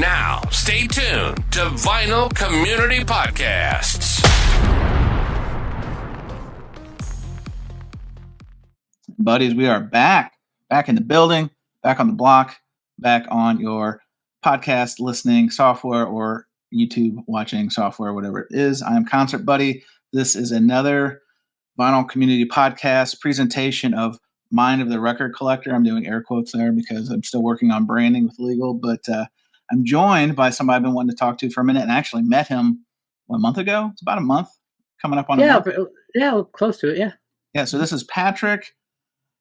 Now, stay tuned to Vinyl Community Podcasts. Buddies, we are back in the building, back on the block, back on your podcast listening software or YouTube watching software, whatever it is. I am Concert Buddy. This is another Vinyl Community Podcast presentation of Mind of the Record Collector. I'm doing air quotes there because I'm still working on branding with legal, but I'm joined by somebody I've been wanting to talk to for a minute, and I actually met him a month ago. It's about a month, coming up on a month. Yeah, close to it, yeah. Yeah, so this is Patrick,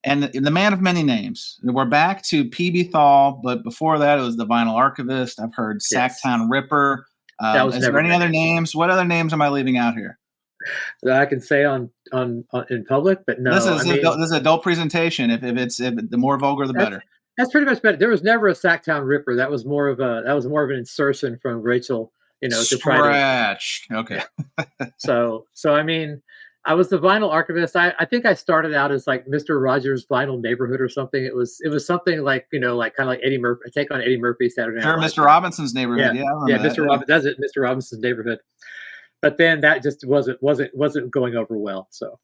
and the man of many names. We're back to pbthal, but before that, it was the Vinyl Archivist. I've heard Sacktown Ripper. Is there any other names? What other names am I leaving out here? That I can say on in public, but no. This is an adult presentation. If the more vulgar, the better. That's pretty much better. There was never a Sacktown Ripper. That was more of an insertion from Rachel. To try to okay. So I mean, I was the Vinyl Archivist. I think I started out as like Mr. Rogers' Vinyl Neighborhood or something. It was something like kind of like Eddie Murphy. Take on Eddie Murphy Saturday Night Live. Mr. Robinson's Neighborhood. Yeah, Mr. Robinson does it. Mr. Robinson's Neighborhood. But then that just wasn't going over well. So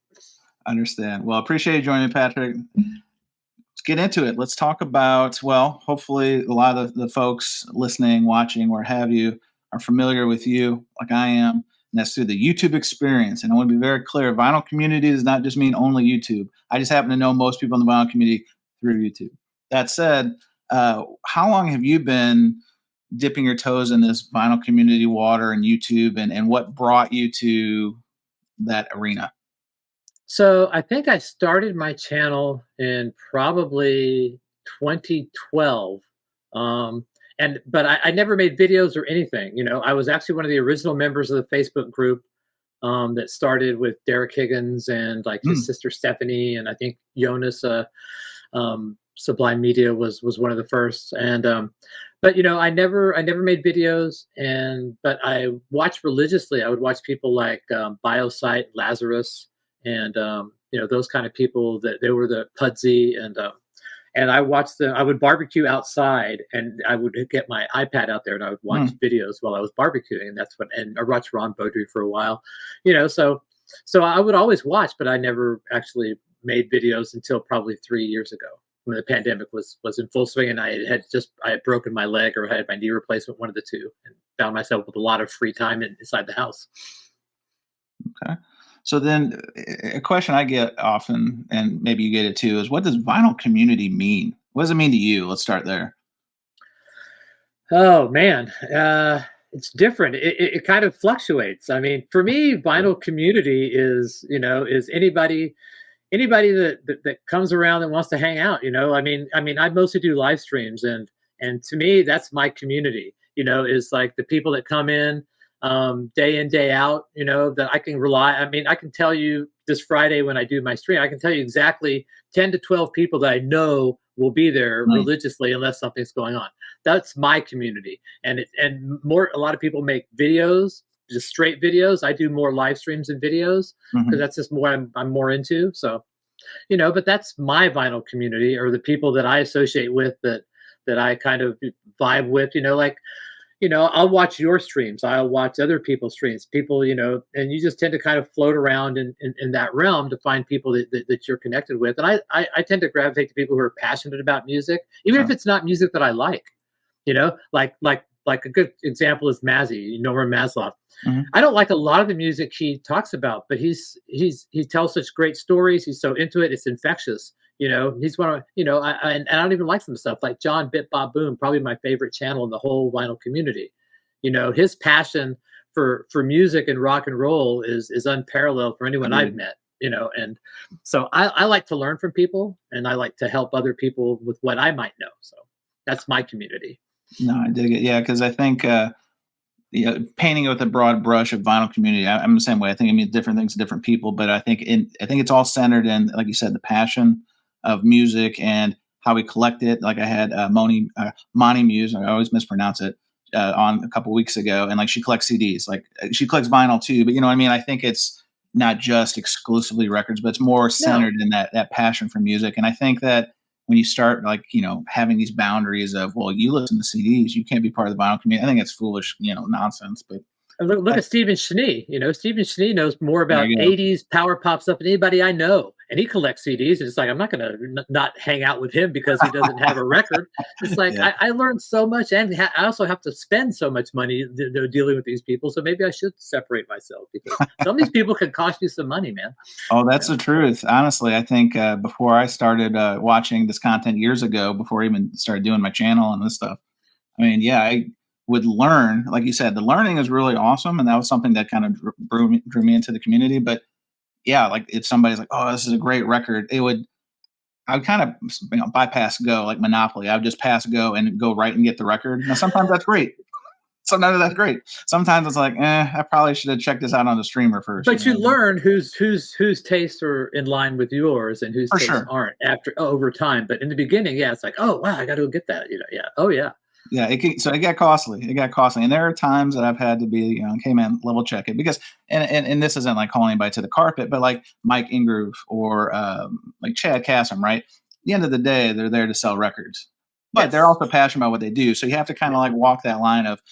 understand. Well, appreciate you joining me, Patrick. Let's get into it. Let's talk about, well, hopefully a lot of the folks listening, watching, where have you, are familiar with you like I am. And that's through the YouTube experience. And I want to be very clear, vinyl community does not just mean only YouTube. I just happen to know most people in the vinyl community through YouTube. That said, how long have you been dipping your toes in this vinyl community water and YouTube, and what brought you to that arena? So I think I started my channel in probably 2012. But I never made videos or anything. I was actually one of the original members of the Facebook group that started with Derek Higgins and like his sister Stephanie, and I think Jonas Sublime Media was one of the first. And but I never made videos, but I watched religiously. I would watch people like Biosite, Lazarus, and those kind of people that they were the Pudsey, and I watched them. I would barbecue outside, and I would get my iPad out there, and I would watch videos while I was barbecuing, and I watched Ron Beaudry for a while, so I would always watch, but I never actually made videos until probably 3 years ago, when the pandemic was in full swing, and I had broken my leg or I had my knee replacement, one of the two, and found myself with a lot of free time inside the house. Okay. So then a question I get often, and maybe you get it too, is what does vinyl community mean? What does it mean to you? Let's start there. Oh, man. It's different. It kind of fluctuates. I mean, for me, vinyl community is anybody that comes around and wants to hang out. I mean, I mostly do live streams, and to me, that's my community. Is like the people that come in day in, day out, that I can rely. I mean, I can tell you this Friday when I do my stream, I can tell you exactly 10 to 12 people that I know will be there religiously unless something's going on. That's my community. And a lot of people make videos, just straight videos. I do more live streams and videos because that's just what I'm more into. So, but that's my vinyl community, or the people that I associate with that I kind of vibe with, I'll watch your streams. I'll watch other people's streams, people, and you just tend to kind of float around in that realm to find people that you're connected with. And I tend to gravitate to people who are passionate about music, even if it's not music that I like, like a good example is Mazzy, Norman Maslow. I don't like a lot of the music he talks about, but he tells such great stories. He's so into it. It's infectious. He's one of, and I don't even like some stuff like John Bit Bob Boom, probably my favorite channel in the whole vinyl community. His passion for music and rock and roll is unparalleled for anyone I've met, and so I like to learn from people, and I like to help other people with what I might know. So that's my community. No, I dig it. Yeah. Cause I think, painting it with a broad brush of vinyl community, I'm the same way. I think it means different things to different people, but I think it's all centered in, like you said, the passion of music and how we collect it. Like I had Monty Muse, I always mispronounce it, on a couple weeks ago, and like she collects CDs, like she collects vinyl too. But I think it's not just exclusively records, but it's more centered in that passion for music. And I think that when you start like, having these boundaries of, well, you listen to CDs, you can't be part of the vinyl community. I think it's foolish, nonsense, but And look at Stephen Schnee. Stephen Schnee knows more there about you go. 80s power pop stuff than anybody I know. And he collects CDs. And it's like, I'm not going to not hang out with him because he doesn't have a record. It's like, Yeah. I learned so much, and I also have to spend so much money dealing with these people. So maybe I should separate myself, because some of these people can cost you some money, man. Oh, that's the truth. Honestly, I think before I started watching this content years ago, before I even started doing my channel and this stuff, I mean, yeah, I would learn. Like you said, the learning is really awesome. And that was something that kind of drew me into the community. But yeah, like if somebody's like, oh, this is a great record, I would kind of bypass go, like Monopoly. I would just pass go and go right and get the record. Now, sometimes that's great. Sometimes that's great. Sometimes it's like, I probably should have checked this out on the streamer first. But you learn whose tastes are in line with yours and whose For tastes sure. aren't over time. But in the beginning, yeah, it's like, oh wow, I got to go get that. Yeah. Oh yeah. Yeah, it got costly. It got costly, and there are times that I've had to be, okay, man, level check it, because, and this isn't like calling anybody to the carpet, but like Mike Ingroove or like Chad Kassem, right? At the end of the day, they're there to sell records, but Yes. they're also passionate about what they do. So you have to kind of like walk that line of,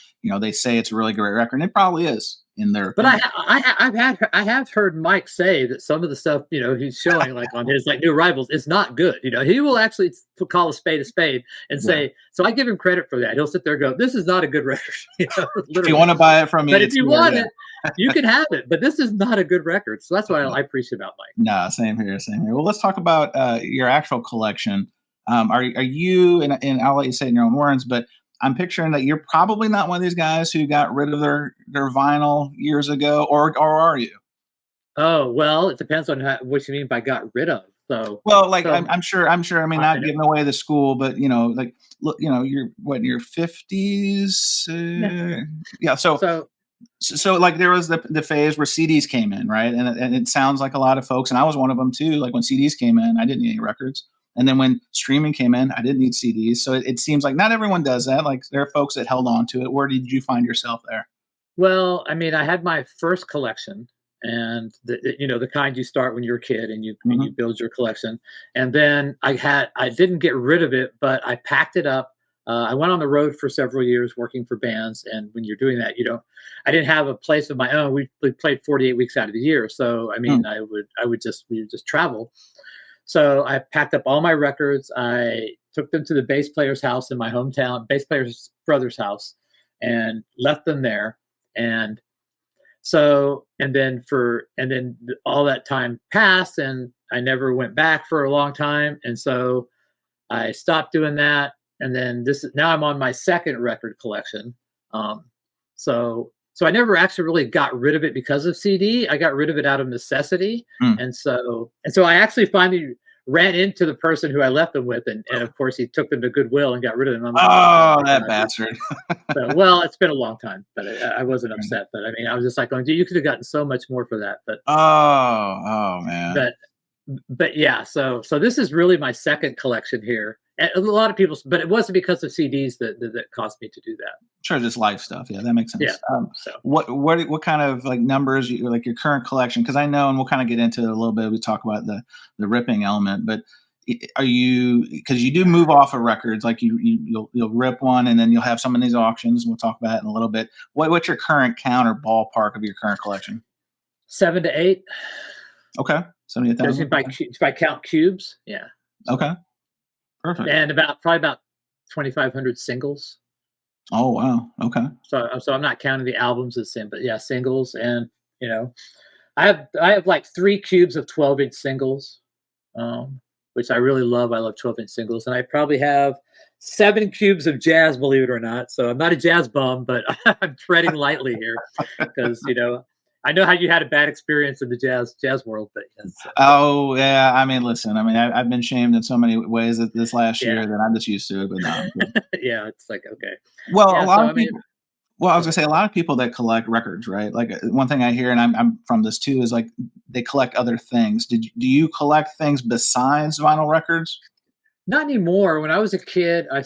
they say it's a really great record, and it probably is in their. But I have heard Mike say that some of the stuff he's showing like on his like new arrivals is not good. He will actually call a spade and say. So I give him credit for that. He'll sit there and go, "This is not a good record." If you want to buy it from me, but if you want it, you can have it. But this is not a good record. So that's what I appreciate about Mike. Nah, same here. Well, let's talk about your actual collection. Are you, and I'll let you say it in your own words, but I'm picturing that you're probably not one of these guys who got rid of their vinyl years ago, or are you? Oh, well, it depends on what you mean by got rid of. So, well, like I'm sure. I mean, not giving away the school, but like, look, you're what, in your 50s? Yeah. So like there was the phase where CDs came in, right? And it sounds like a lot of folks, and I was one of them too. Like when CDs came in, I didn't need any records. And then when streaming came in, I didn't need CDs. So it seems like not everyone does that. Like there are folks that held on to it. Where did you find yourself there? Well, I mean, I had my first collection, and the kind you start when you're a kid and you build your collection. And then I didn't get rid of it, but I packed it up. I went on the road for several years working for bands. And when you're doing that, I didn't have a place of my own. We played 48 weeks out of the year. So, I mean, we would just travel. So I packed up all my records. I took them to the bass player's house in my hometown, bass player's brother's house, and left them there. And then all that time passed, and I never went back for a long time. And so I stopped doing that. And then now I'm on my second record collection. So I never actually really got rid of it because of CD. I got rid of it out of necessity. And so I actually finally ran into the person who I left them with. And of course he took them to Goodwill and got rid of them. That bastard. So, well, it's been a long time, but I wasn't upset. But I mean, I was just like going, you could have gotten so much more for that. But oh man. But yeah, so this is really my second collection here. And a lot of people, but it wasn't because of CDs that caused me to do that. Sure, just life stuff. Yeah, that makes sense. Yeah. What kind of like numbers like your current collection? Because I know, and we'll kind of get into it a little bit. We talk about the ripping element, but are you, because you do move off of records, like you'll rip one and then you'll have some in these auctions. We'll talk about it in a little bit. What's your current count or ballpark of your current collection? 7 to 8. Okay, 78,000. If I count cubes, yeah. Okay. Perfect. And probably about 2,500 singles. Oh wow. Okay. So I'm not counting the albums as but yeah, singles. And I have like 3 cubes of 12-inch singles, which I really love. I love 12-inch singles, and I probably have 7 cubes of jazz, believe it or not. So I'm not a jazz bum, but I'm treading lightly here because I know how you had a bad experience in the jazz world, but oh yeah, I mean, listen, I mean, I've been shamed in so many ways this last year that I'm just used to it. But no, yeah, it's like okay. Well, a lot of people. Well, I was gonna say a lot of people that collect records, right? Like one thing I hear, and I'm from this too, is like they collect other things. Do you collect things besides vinyl records? Not anymore. When I was a kid, I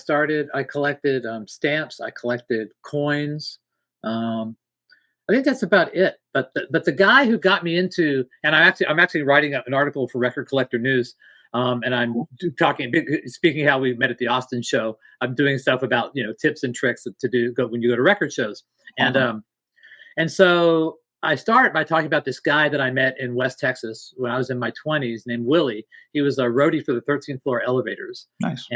collected stamps. I collected coins. I think that's about it. But the guy who got me into, and I'm actually writing an article for Record Collector News And I'm speaking how we met at the Austin show. I'm doing stuff about, tips and tricks to go when you go to record shows. And so I started by talking about this guy that I met in West Texas when I was in my 20s named Willie. He was a roadie for the 13th floor elevators. Nice.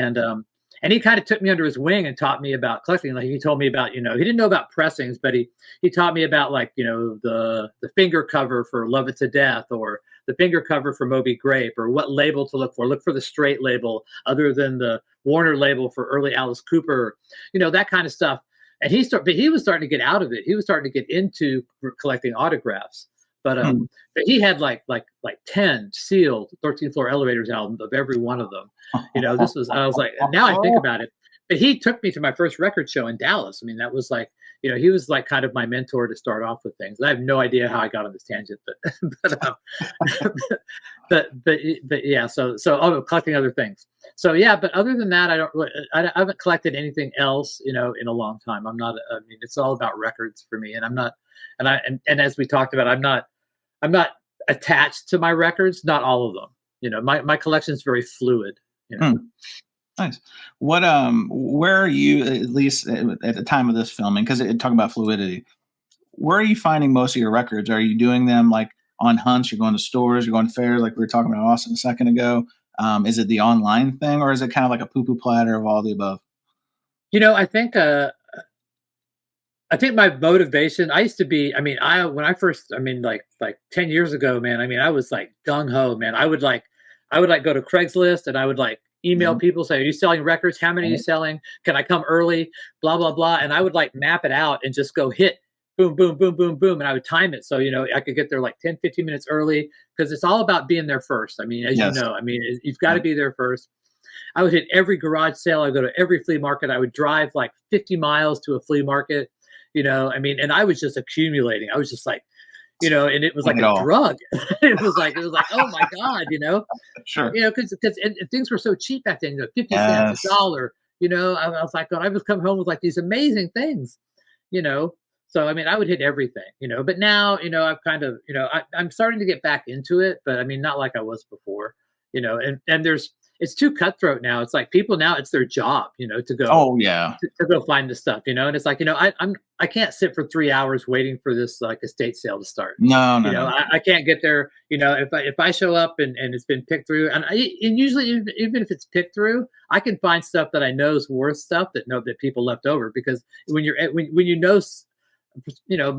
And he kind of took me under his wing and taught me about collecting. Like he told me about, he didn't know about pressings, but he taught me about the finger cover for Love It to Death, or the finger cover for Moby Grape, or what label to look for. Look for the straight label other than the Warner label for early Alice Cooper, that kind of stuff. And he was starting to get out of it. He was starting to get into collecting autographs. But he had like 10 sealed 13th floor elevators albums of every one of them. I was like, now I think about it. But he took me to my first record show in Dallas. I mean, that was like, he was like kind of my mentor to start off with things. And I have no idea how I got on this tangent, but yeah. So collecting other things. So yeah, but other than that, I haven't collected anything else, in a long time. It's all about records for me, and I'm not, and as we talked about, I'm not attached to my records, not all of them. My collection is very fluid. Nice. What where are you, at least at the time of this filming, because it talking about fluidity, where are you finding most of your records? Are you doing them like on hunts? You're going to stores, you're going to fairs, like we were talking about Austin a second ago. Is it the online thing, or is it kind of like a poo-poo platter of all the above? I think my motivation, I used to be, when I first, like 10 years ago, man, I was like gung ho, man. I would go to Craigslist, and I would like email people, say, are you selling records? How many are you selling? Can I come early? Blah, blah, blah. And I would like map it out and just go hit boom, boom, boom, boom, boom. And I would time it. So, I could get there like 10, 15 minutes early, because it's all about being there first. As you've got to be there first. I would hit every garage sale. I would go to every flea market. I would drive like 50 miles to a flea market, and I was just accumulating. I was just like, and it was like a drug. it was like, oh my God, Sure. Because things were so cheap back then, 50 cents, $1, I was like, I would come home with like these amazing things, so, I would hit everything, but now, I've kind of, I'm starting to get back into it, but not like I was before, and it's too cutthroat now. It's like people now, it's their job, to go, to go find the stuff, and it's like, I can't sit for 3 hours waiting for this like estate sale to start. No. I can't get there. If I show up and it's been picked through, and usually even if it's picked through, I can find stuff that I know is worth stuff that people left over, because when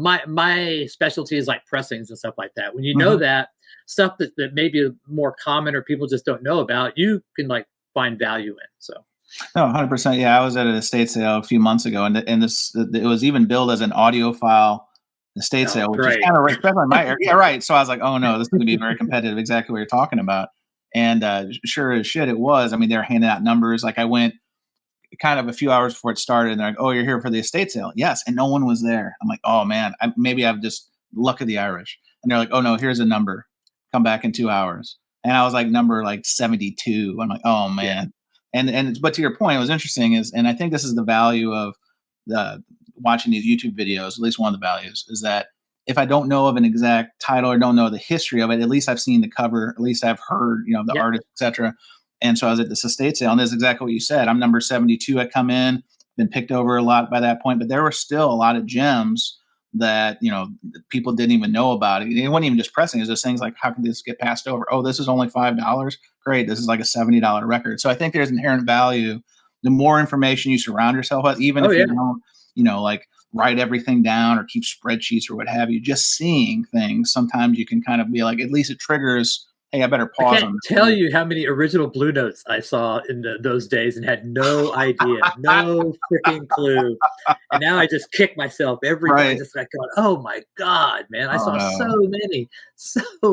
my specialty is like pressings and stuff like that. When you know that stuff that may be more common or people just don't know about, you can like find value in. So. No, 100%. Yeah, I was at an estate sale a few months ago, and it was even billed as an audiophile estate sale, which is kind of right in my area. Yeah, right. So I was like, oh no, this is going to be very competitive. Exactly what you're talking about. And sure as shit, it was. They were handing out numbers. Like I went kind of a few hours before it started, and they're like, oh, you're here for the estate sale? Yes. And no one was there. I'm like, oh man, maybe I've just luck of the Irish. And they're like, oh no, here's a number. Come back in 2 hours. And I was like number like 72. I'm like, oh man. Yeah. But to your point, it was interesting and I think this is the value of watching these YouTube videos, at least one of the values, is that if I don't know of an exact title or don't know the history of it, at least I've seen the cover, at least I've heard, the artist, etc. And so I was at this estate sale, and that's exactly what you said. I'm number 72. I come in, been picked over a lot by that point, but there were still a lot of gems that, people didn't even know about. It wasn't even just pressing. It was just things like, how can this get passed over? Oh, this is only $5. Great. This is like a $70 record. So I think there's inherent value. The more information you surround yourself with, even if you don't, like write everything down or keep spreadsheets or what have you, just seeing things, sometimes you can kind of be like, at least it triggers, hey, I better pause. I can't tell you how many original Blue Notes I saw in those days and had no idea, no freaking clue. And now I just kick myself every day, just like going, oh my God, man, I saw so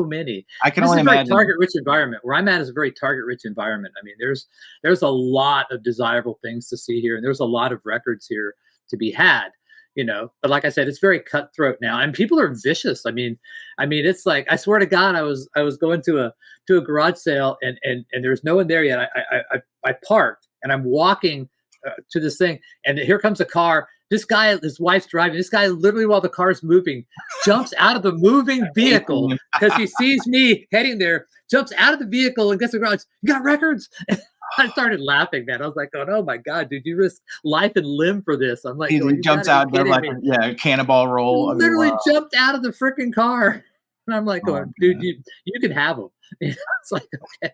many. I can only imagine. This is a very target-rich environment. Where I'm at is a very target-rich environment. There's a lot of desirable things to see here, and there's a lot of records here to be had. But like I said, it's very cutthroat now, and people are vicious. It's like, I swear to God, I was going to a garage sale, and there's no one there yet. I parked, and I'm walking to this thing, and here comes a car, This guy, his wife's driving. This guy, literally, while the car's moving, jumps out of the moving vehicle because he sees me heading there. Jumps out of the vehicle and gets to the garage. You got records? I started laughing, man. I was like, oh my God, dude, you risk life and limb for this. I'm like, he jumps out there like a cannonball roll. Literally jumped out of the freaking car. And I'm like, dude, you can have them. It's like, okay.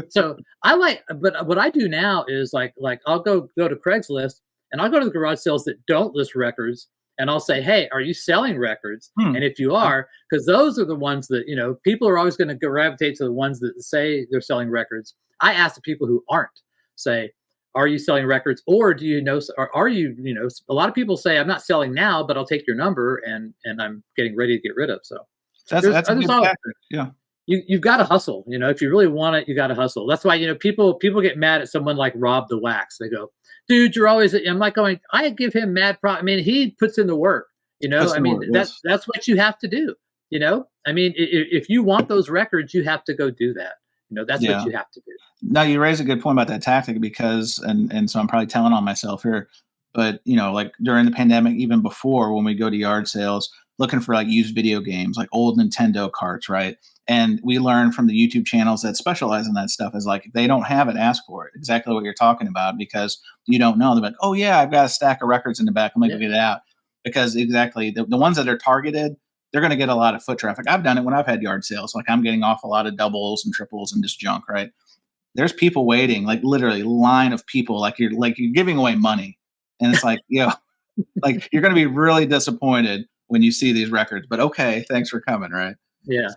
So but what I do now is like I'll go to Craigslist and I'll go to the garage sales that don't list records. And I'll say, hey, are you selling records? And if you are, because those are the ones that, people are always going to gravitate to the ones that say they're selling records. I ask the people who aren't, say, are you selling records? Or do you know, or are you, a lot of people say, I'm not selling now, but I'll take your number and I'm getting ready to get rid of. So that's a good tactic. Yeah. You've got to hustle. If you really want it, you got to hustle. That's why, people get mad at someone like Rob the Wax. They go, dude, you're always, I'm like going, I give him mad I mean, he puts in the work, that's what you have to do. I mean, if you want those records, you have to go do that. That's what you have to do. No, you raise a good point about that tactic because, and so I'm probably telling on myself here, but like during the pandemic, even before when we go to yard sales, looking for like used video games, like old Nintendo carts, right? And we learn from the YouTube channels that specialize in that stuff is like, if they don't have it, ask for it. Exactly what you're talking about, because you don't know. They're like, oh yeah, I've got a stack of records in the back. I'm going to get it out. Because exactly the ones that are targeted, they're going to get a lot of foot traffic. I've done it when I've had yard sales. Like I'm getting off a lot of doubles and triples and just junk, right? There's people waiting, like literally line of people, like you're giving away money. And it's like, like you're going to be really disappointed when you see these records, but okay, thanks for coming, right? Yeah.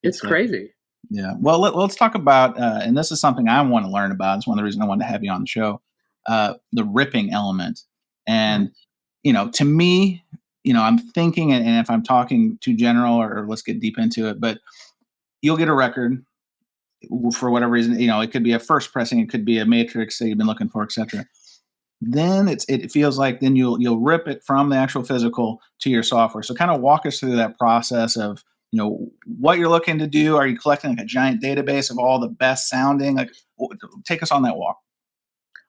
It's crazy. Yeah. Well, let's talk about, and this is something I want to learn about. It's one of the reasons I wanted to have you on the show, the ripping element. And, to me, I'm thinking, and if I'm talking too general or let's get deep into it, but you'll get a record for whatever reason, it could be a first pressing, it could be a matrix that you've been looking for, etc. Then it feels like then you'll rip it from the actual physical to your software. So kind of walk us through that process of, what you're looking to do. Are you collecting like a giant database of all the best sounding? Like, take us on that walk.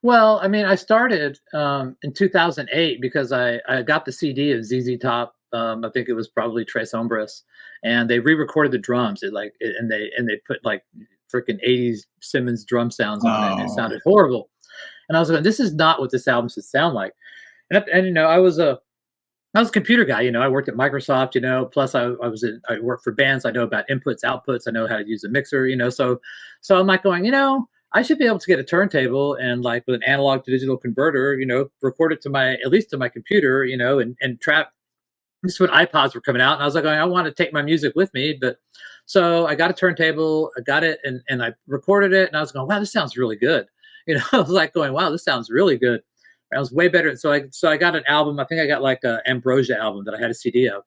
Well, I mean, I started in 2008 because I got the CD of ZZ Top. I think it was probably Tres Hombres, and they re-recorded the drums. And they put like freaking 80s Simmons drum sounds on it, and it sounded horrible. And I was like, this is not what this album should sound like. And I was a computer guy, I worked at Microsoft, plus I worked for bands. I know about inputs, outputs. I know how to use a mixer, so I'm like going, I should be able to get a turntable and like with an analog to digital converter, record it at least to my computer, and trap. This is when iPods were coming out. And I was like, I want to take my music with me. But so I got a turntable, I got it and I recorded it. And I was going, wow, this sounds really good. I was like going, wow, this sounds really good. I was way better. So I got an album. I think I got like a Ambrosia album that I had a CD of,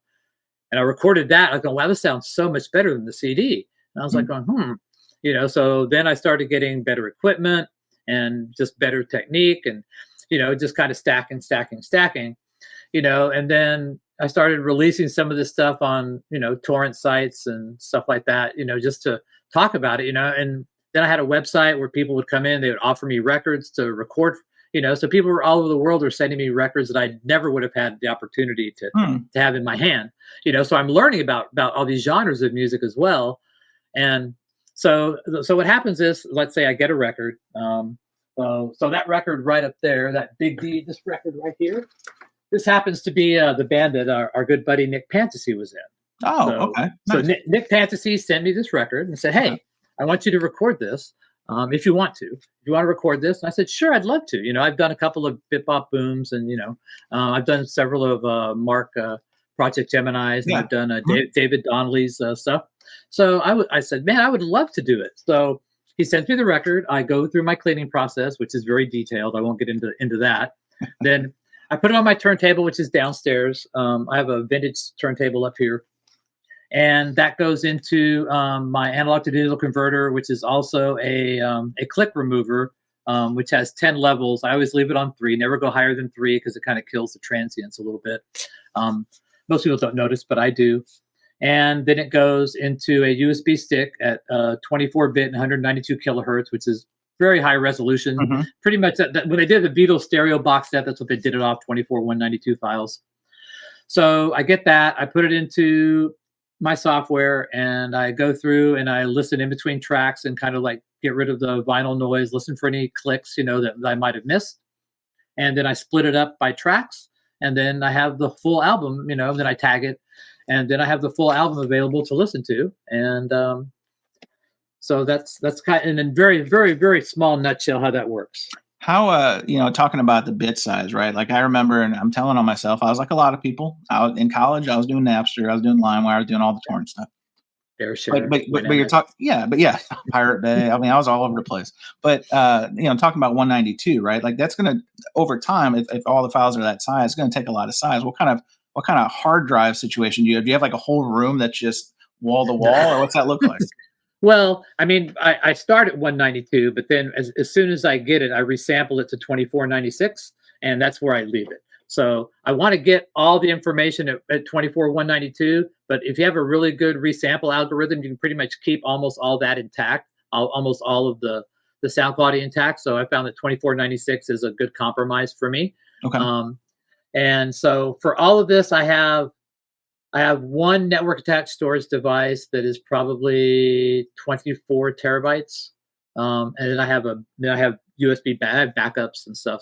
and I recorded that. I was going, wow, this sounds so much better than the CD. And I was like going, so then I started getting better equipment and just better technique and, just kind of stacking. And then I started releasing some of this stuff on, torrent sites and stuff like that, just to talk about it, and then I had a website where people would come in, they would offer me records to record, so people all over the world were sending me records that I never would have had the opportunity to have in my hand, so I'm learning about all these genres of music as well. And so what happens is, let's say I get a record. So that record right up there, that Big D, this record right here, this happens to be the band that our good buddy Nick Fantasy was in. Oh, okay. Nice. So Nick Fantasy sent me this record and said, hey, I want you to record this. If you want to record this. And I said, sure, I'd love to. I've done a couple of Bip Bop Booms and, I've done several of Mark Project Gemini's and I've done David Donnelly's stuff. So I said, man, I would love to do it. So he sends me the record. I go through my cleaning process, which is very detailed. I won't get into that. Then I put it on my turntable, which is downstairs. I have a vintage turntable up here. And that goes into my analog to digital converter, which is also a click remover, which has 10 levels. I always leave it on 3, never go higher than 3 because it kind of kills the transients a little bit. Most people don't notice, but I do. And then it goes into a USB stick at 24-bit and 192 kilohertz, which is very high resolution. Mm-hmm. Pretty much when they did the Beatles stereo box set, that's what they did it off 24 192 files. So I get that, I put it into my software, and I go through and I listen in between tracks and kind of like get rid of the vinyl noise, listen for any clicks, that I might have missed. And then I split it up by tracks, and then I have the full album, and then I tag it, and then I have the full album available to listen to. And so that's kind of, in a very, very, very small nutshell how that works. How, talking about the bit size, right? Like I remember, and I'm telling on myself, I was like a lot of people. In college, I was doing Napster, I was doing LimeWire, I was doing all the torrent stuff. But you're talking, Pirate Bay. I mean, I was all over the place. But talking about 192, right? Like that's going to, over time, if all the files are that size, it's going to take a lot of size. What kind of hard drive situation do you have? Do you have like a whole room that's just wall to wall, or what's that look like? Well, I mean, I start at 192, but then as soon as I get it, I resample it to 2496, and that's where I leave it. So I want to get all the information at 24 192, but if you have a really good resample algorithm, you can pretty much keep almost all that intact, almost all of the sound quality intact. So I found that 2496 is a good compromise for me. Okay. And so for all of this, I have one network attached storage device that is probably 24 terabytes. And then I have USB backups and stuff.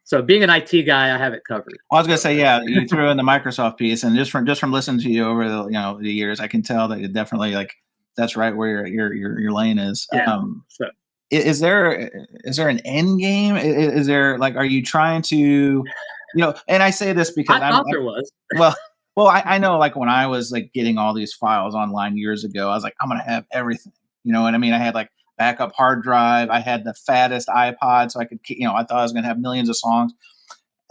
So being an IT guy, I have it covered. Well, I was gonna say, yeah, you threw in the Microsoft piece, and just from listening to you over the years, I can tell that you definitely that's right where your lane is. Yeah. Is there an end game? Is there are you trying to, and I say this because I thought there was. Well, I know when I was getting all these files online years ago, I was like, I'm gonna have everything. You know what I mean? I had backup hard drive. I had the fattest iPod, so I could, I thought I was gonna have millions of songs.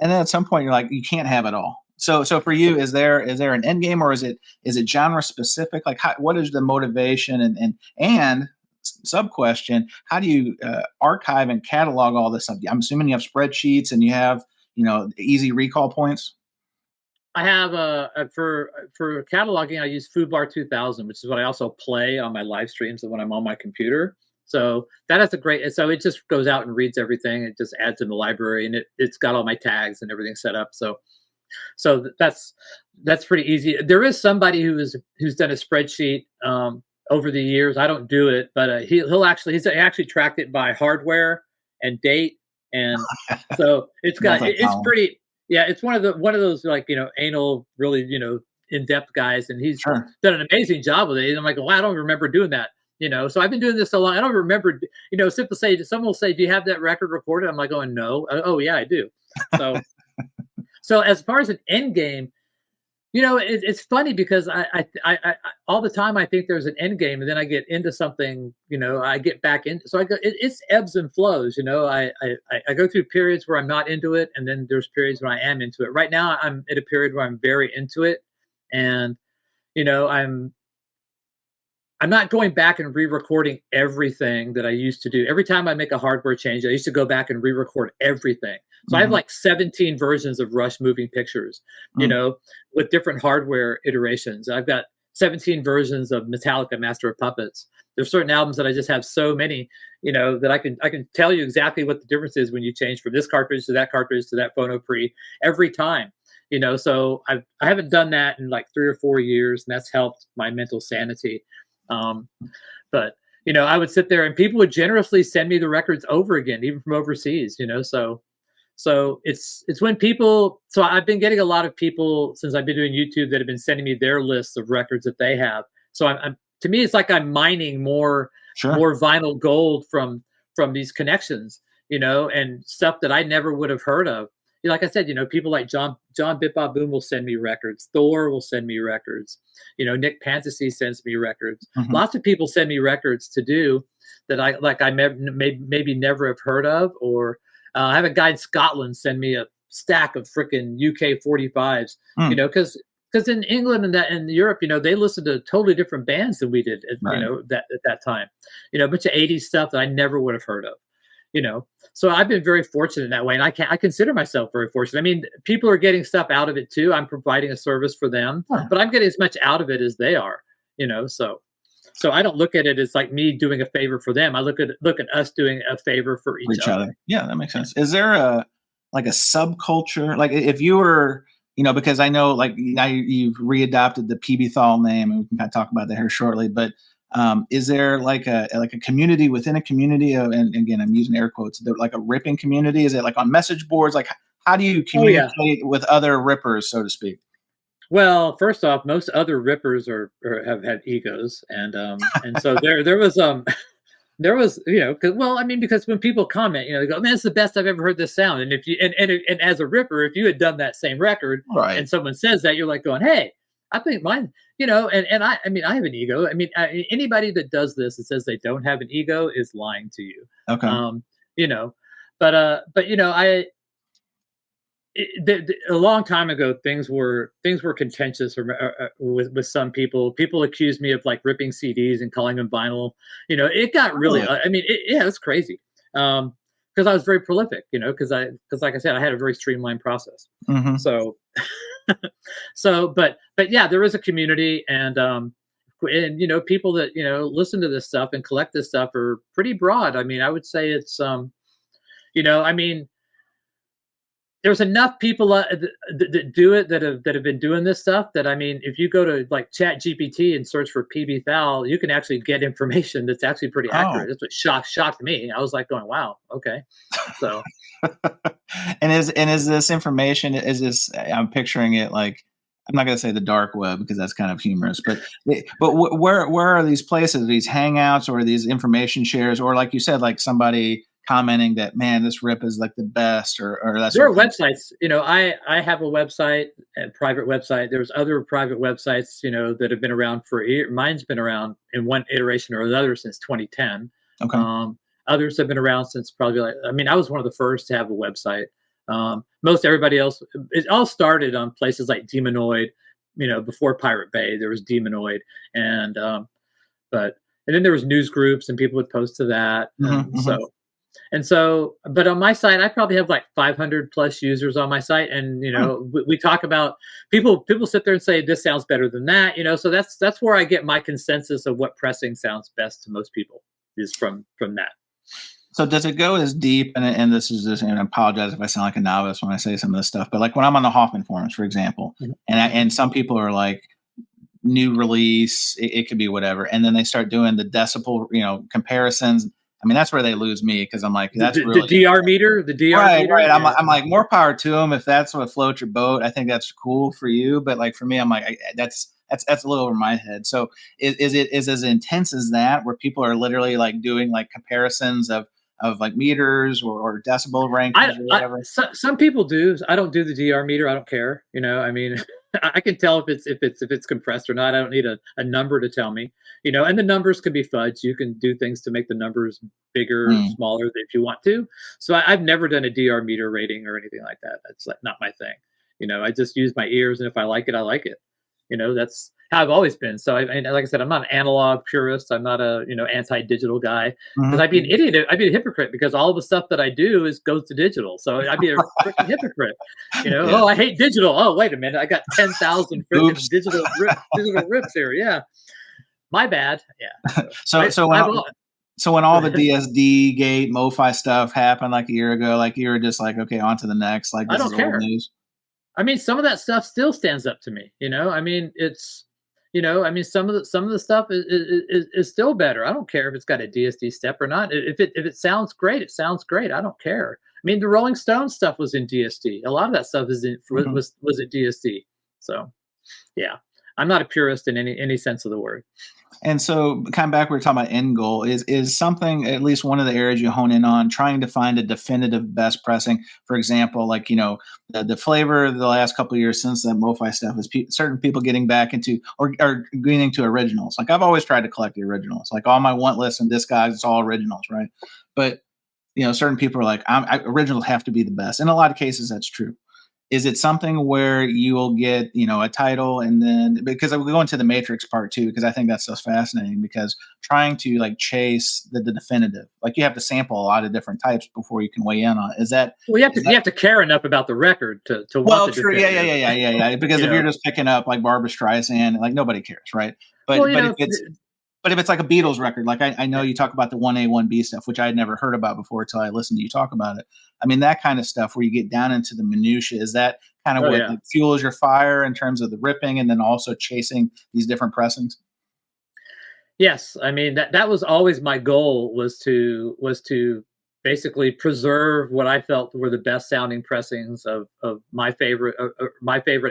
And then at some point, you're like, you can't have it all. So for you, is there an end game, or is it genre specific? What is the motivation? And sub question: how do you archive and catalog all this stuff? I'm assuming you have spreadsheets and you have easy recall points. I have for cataloging, I use Foobar 2000, which is what I also play on my live streams when I'm on my computer. So that is so it just goes out and reads everything. It just adds in the library, and it's got all my tags and everything set up. So that's pretty easy. There is somebody who's done a spreadsheet over the years. I don't do it, but he's actually tracked it by hardware and date, and so it's pretty. Yeah, it's one of those anal, really in-depth guys, and he's done an amazing job with it. And I'm like, well, I don't remember doing that. So I've been doing this so long. I don't remember, someone will say, do you have that record recorded? I'm like, going, no. Oh yeah, I do. So as far as an end game, it's funny because I all the time I think there's an end game, and then I get into something, I get back into, so it's ebbs and flows. I go through periods where I'm not into it, and then there's periods when I am into it. Right now I'm at a period where I'm very into it, and I'm not going back and re-recording everything that I used to do. Every time I make a hardware change, I used to go back and re-record everything. So I have 17 versions of Rush Moving Pictures, with different hardware iterations. I've got 17 versions of Metallica Master of Puppets. There's certain albums that I just have so many, that I can tell you exactly what the difference is when you change from this cartridge to that phono pre every time. So I haven't done that in 3 or 4 years, and that's helped my mental sanity. But I would sit there and people would generously send me the records over again, even from overseas, so it's when people, so I've been getting a lot of people since I've been doing YouTube that have been sending me their lists of records that they have. So I'm to me, it's like I'm mining more vinyl gold from these connections, and stuff that I never would have heard of. Like I said, people like John Bip Boom will send me records. Thor will send me records. Nick Fantasy sends me records. Mm-hmm. Lots of people send me records to do that I maybe never have heard of. Or I have a guy in Scotland send me a stack of freaking UK 45s. Because in England and Europe, they listen to totally different bands than we did. At that time. A bunch of 80s stuff that I never would have heard of. So I've been very fortunate in that way, and I consider myself very fortunate. I mean, people are getting stuff out of it too. I'm providing a service for them, but I'm getting as much out of it as they are. So So I don't look at it as like me doing a favor for them. I look at us doing a favor for each other. Yeah, that makes sense. Is there a subculture? Like if you were, because I know like now you've readopted the pbthal name, and we can kind of talk about that here shortly. But is there like a community within a community of, and again, I'm using air quotes, like a ripping community? Is it like on message boards? Like how do you communicate with other rippers, so to speak? Well, first off, most other rippers have had egos, and so there was because when people comment, they go, man, it's the best I've ever heard this sound. And if you and as a ripper, if you had done that same record, right, and someone says that, you're like going, hey, I think mine, and I have an ego. Anybody that does this and says they don't have an ego is lying to you. Okay. A long time ago, things were contentious with some people. People accused me of like ripping CDs and calling them vinyl. It got really. It's crazy. Because I was very prolific. Because like I said, I had a very streamlined process. Mm-hmm. But yeah, there is a community, and people that listen to this stuff and collect this stuff are pretty broad. I would say it's there's enough people that do it that have been doing this stuff that if you go to like Chat GPT and search for pbthal, you can actually get information that's actually pretty accurate. That's what shocked me. I was like going, wow, okay. So and is this information, I'm picturing it like, I'm not going to say the dark web because that's kind of humorous, but where are these places, these hangouts or these information shares, or like you said, like somebody commenting that, man, this rip is like the best, or that's there are websites. I have a website, a private website. There's other private websites, that have been around for years. Mine's been around in one iteration or another since 2010. Okay. Others have been around since probably I was one of the first to have a website. Most everybody else, it all started on places like Demonoid. Before Pirate Bay, there was Demonoid, and then there was news groups and people would post to that. But on my site, I probably have like 500 plus users on my site. And, we talk about people sit there and say, this sounds better than that, so that's where I get my consensus of what pressing sounds best to most people is from that. So does it go as deep, and this is just, and I apologize if I sound like a novice when I say some of this stuff, but like when I'm on the Hoffman forums, for example, and some people are like, new release, it could be whatever. And then they start doing the decibel, comparisons. That's where they lose me, because I'm like, that's really the DR meter, right, meter. Right. I'm like, more power to them if that's what floats your boat. I think that's cool for you, but like for me, I'm like, that's a little over my head. So is it as intense as that, where people are literally like doing like comparisons of like meters or decibel rankings or whatever? Some people do. I don't do the DR meter. I don't care. I can tell if it's compressed or not. I don't need a number to tell me, and the numbers can be fudged. You can do things to make the numbers bigger, smaller if you want to. So I've never done a DR meter rating or anything like that. That's like not my thing. I just use my ears, and if I like it, I like it. That's how I've always been. So like I said, I'm not an analog purist. I'm not a anti-digital guy, because I'd be an idiot. I'd be a hypocrite, because all the stuff that I do goes to digital. So I'd be a freaking hypocrite. Oh, I hate digital. Oh, wait a minute, I got 10,000 freaking digital rips here. Yeah, my bad. Yeah. So when all the DSD gate MoFi stuff happened like a year ago, like you were just like, okay, on to the next. Like this I don't is care. old news. Some of that stuff still stands up to me. It's some of the stuff is still better. I don't care if it's got a DSD step or not. If it sounds great, it sounds great. I don't care. The Rolling Stones stuff was in DSD. A lot of that stuff was in DSD. So, yeah, I'm not a purist in any sense of the word. And so, kind of back, we were talking about end goal is something, at least one of the areas you hone in on, trying to find a definitive best pressing. For example, like, the flavor of the last couple of years since that MoFi stuff is certain people getting back into or getting to originals. Like I've always tried to collect the originals, like all my want list and Discogs, it's all originals, right? But, certain people are like, originals have to be the best. In a lot of cases, that's true. Is it something where you will get, a title, and then, because we go into the matrix part too, because I think that's so fascinating, because trying to like chase the definitive, like you have to sample a lot of different types before you can weigh in on it. Is that, well, you have to care enough about the record to want the true. Yeah. Because if you're just picking up like Barbra Streisand, like nobody cares. Right. But if it's, But if it's like a Beatles record, like I know you talk about the 1A, 1B stuff, which I had never heard about before until I listened to you talk about it. I mean, that kind of stuff where you get down into the minutia, is that kind of what like, fuels your fire in terms of the ripping and then also chasing these different pressings? Yes. I mean, that was always my goal, was to basically preserve what I felt were the best sounding pressings of my favorite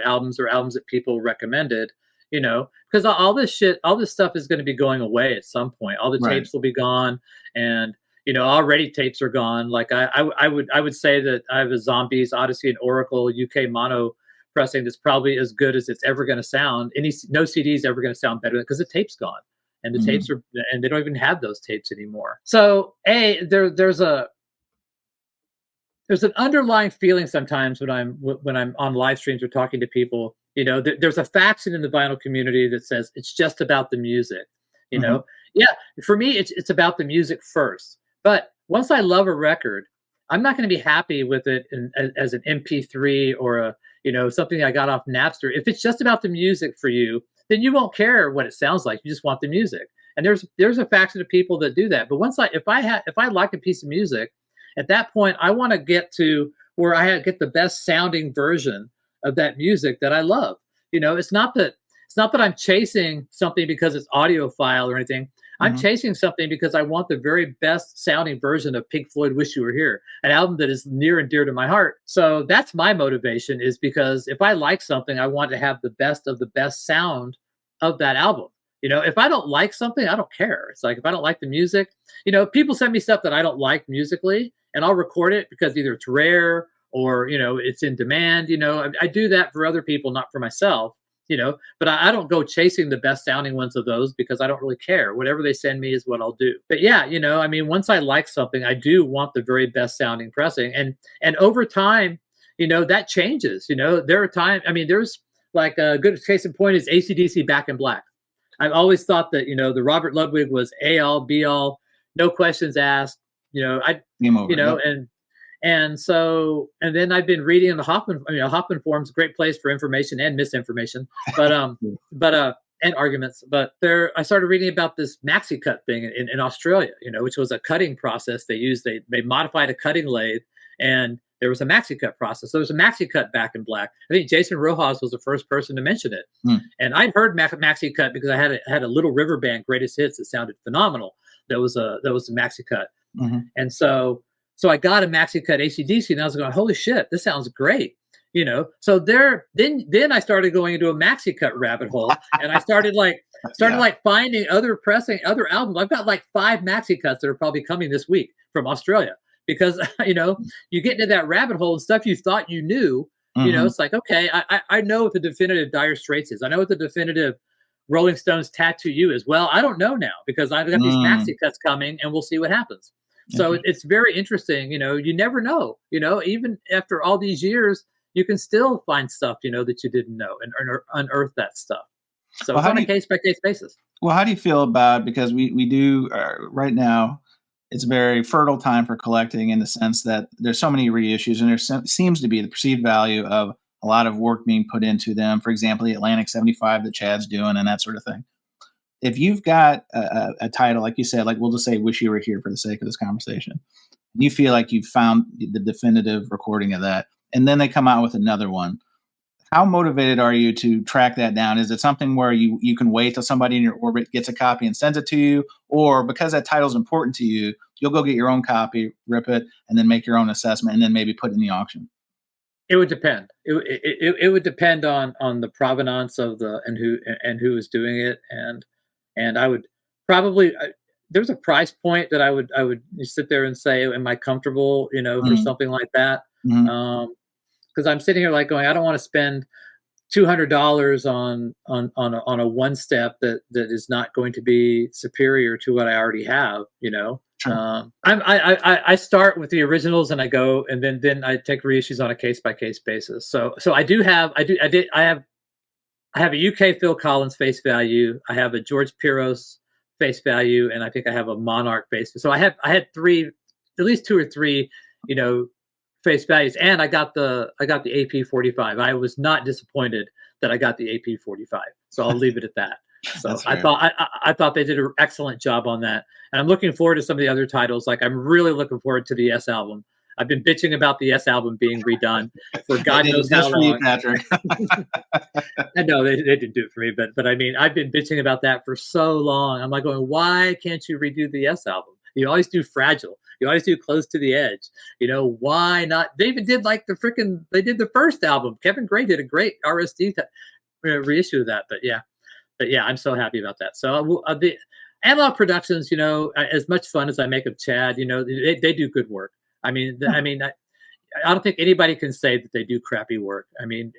albums, or albums that people recommended, because all this stuff is going to be going away at some point. All the tapes will be gone, and already tapes are gone. Like I would say that I have a Zombies, Odyssey, and Oracle UK mono pressing that's probably as good as it's ever going to sound. No CD is ever going to sound better because the tape's gone. And the tapes are, and they don't even have those tapes anymore. So there's an underlying feeling sometimes when I'm on live streams or talking to people. There's a faction in the vinyl community that says it's just about the music. Yeah, for me it's about the music first. But once I love a record, I'm not going to be happy with it as an MP3 or something I got off Napster. If it's just about the music for you, then you won't care what it sounds like. You just want the music. And there's a faction of people that do that. But if I like a piece of music, at that point I want to get to where I get the best sounding version of that music that I love. It's not that I'm chasing something because it's audiophile or anything. I'm chasing something because I want the very best sounding version of Pink Floyd Wish You Were Here, an album that is near and dear to my heart. So that's my motivation, is because if I like something, I want to have the best of the best sound of that album. If I don't like something, I don't care. It's like, if I don't like the music, people send me stuff that I don't like musically, and I'll record it because either it's rare or, it's in demand. I do that for other people, not for myself. But I don't go chasing the best sounding ones of those because I don't really care. Whatever they send me is what I'll do. But yeah, I mean, once I like something, I do want the very best sounding pressing. And over time, that changes. There are times, I mean, there's like a good case in point is AC/DC Back in Black. I've always thought that, the Robert Ludwig was A all, B all, no questions asked, and then I've been reading in the Hoffman forum's a great place for information and misinformation, but and arguments. But I started reading about this maxi cut thing in Australia, which was a cutting process they used. They modified a cutting lathe, and there was a maxi cut process. So there was a maxi cut Back in Black. I think Jason Rojas was the first person to mention it, and I'd heard maxi cut because I had a Little River Band greatest hits that sounded phenomenal. That was a maxi cut, and so I got a maxi cut AC/DC, and I was going, holy shit, this sounds great. So then I started going into a maxi cut rabbit hole, and I started finding other albums. I've got like 5 maxi cuts that are probably coming this week from Australia, because, you get into that rabbit hole and stuff you thought you knew, it's like, okay, I know what the definitive Dire Straits is. I know what the definitive Rolling Stones Tattoo You is. Well, I don't know now because I've got these maxi cuts coming, and we'll see what happens. So it's very interesting. You never know, even after all these years, you can still find stuff, that you didn't know, and unearth that stuff. So it's on a case-by-case basis. Well, how do you feel about, because we do right now, it's a very fertile time for collecting, in the sense that there's so many reissues, and there seems to be the perceived value of a lot of work being put into them. For example, the Atlantic 75 that Chad's doing and that sort of thing. If you've got a title, like you said, like we'll just say Wish You Were Here for the sake of this conversation, you feel like you've found the definitive recording of that, and then they come out with another one, how motivated are you to track that down? Is it something where you can wait till somebody in your orbit gets a copy and sends it to you? Or because that title is important to you, you'll go get your own copy, rip it, and then make your own assessment, and then maybe put it in the auction? It would depend. It would depend on the provenance of and who is doing it, and I would probably there's a price point that I would sit there and say, am I comfortable, for something like that? Because I'm sitting here like going, I don't want to spend $200 on a one step that is not going to be superior to what I already have. Sure. I start with the originals, and I go, and then I take reissues on a case by case basis. So I have a UK Phil Collins face value. I have a George Piros face value, and I think I have a Monarch face. So I had at least 2 or 3, face values, and I got the AP 45. I was not disappointed that I got the AP 45. So I'll leave it at that. So I thought they did an excellent job on that, and I'm looking forward to some of the other titles. Like I'm really looking forward to the S album. I've been bitching about the S album being redone for God knows how long. You, Patrick. I know they didn't do it for me, but I mean, I've been bitching about that for so long. I'm like going, why can't you redo the S album? You always do Fragile. You always do Close to the Edge. You know, why not? They even did like they did the first album. Kevin Gray did a great RSD reissue of that. But yeah, I'm so happy about that. So the Analog Productions, you know, as much fun as I make of Chad, you know, they do good work. I mean, I don't think anybody can say that they do crappy work. I mean,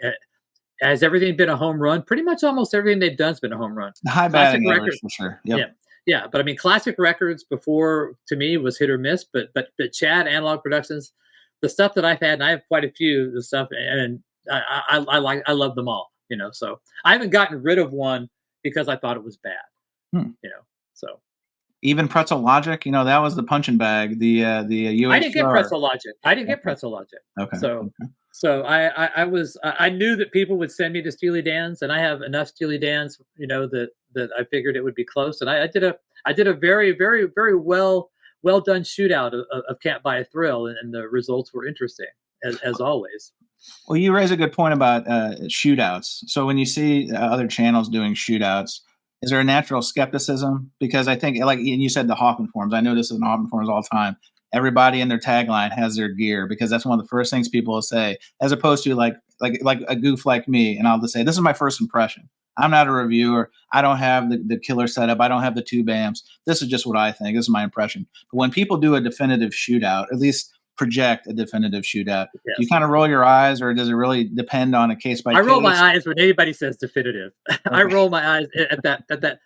has everything been a home run? Pretty much almost everything they've done has been a home run. High batting average for sure. Yep. Yeah. But I mean, Classic Records before to me was hit or miss. But Chad Analog Productions, the stuff that I've had, and I have quite a few the stuff, and I love them all. You know, so I haven't gotten rid of one because I thought it was bad. You know, so. Even Pretzel Logic, you know, that was the punching bag. The UHR. I didn't get Pretzel Logic. Okay. So I knew that people would send me to Steely Dan's, and I have enough Steely Dan's, you know, that I figured it would be close. And I did a very, very, very well done shootout of Can't Buy a Thrill, and the results were interesting as always. Well, you raise a good point about shootouts. So when you see other channels doing shootouts, is there a natural skepticism? Because I think, like you said, the Hoffman forums. I know this is in Hoffman forums all the time. Everybody in their tagline has their gear because that's one of the first things people will say, as opposed to like a goof like me, and I'll just say, "This is my first impression. I'm not a reviewer. I don't have the killer setup. I don't have the tube amps. This is just what I think. This is my impression." But when people do a definitive shootout, at least project a definitive shootout, yes. You kind of roll your eyes, or does it really depend on a case by case? I roll my eyes when anybody says definitive. Okay. I roll my eyes at that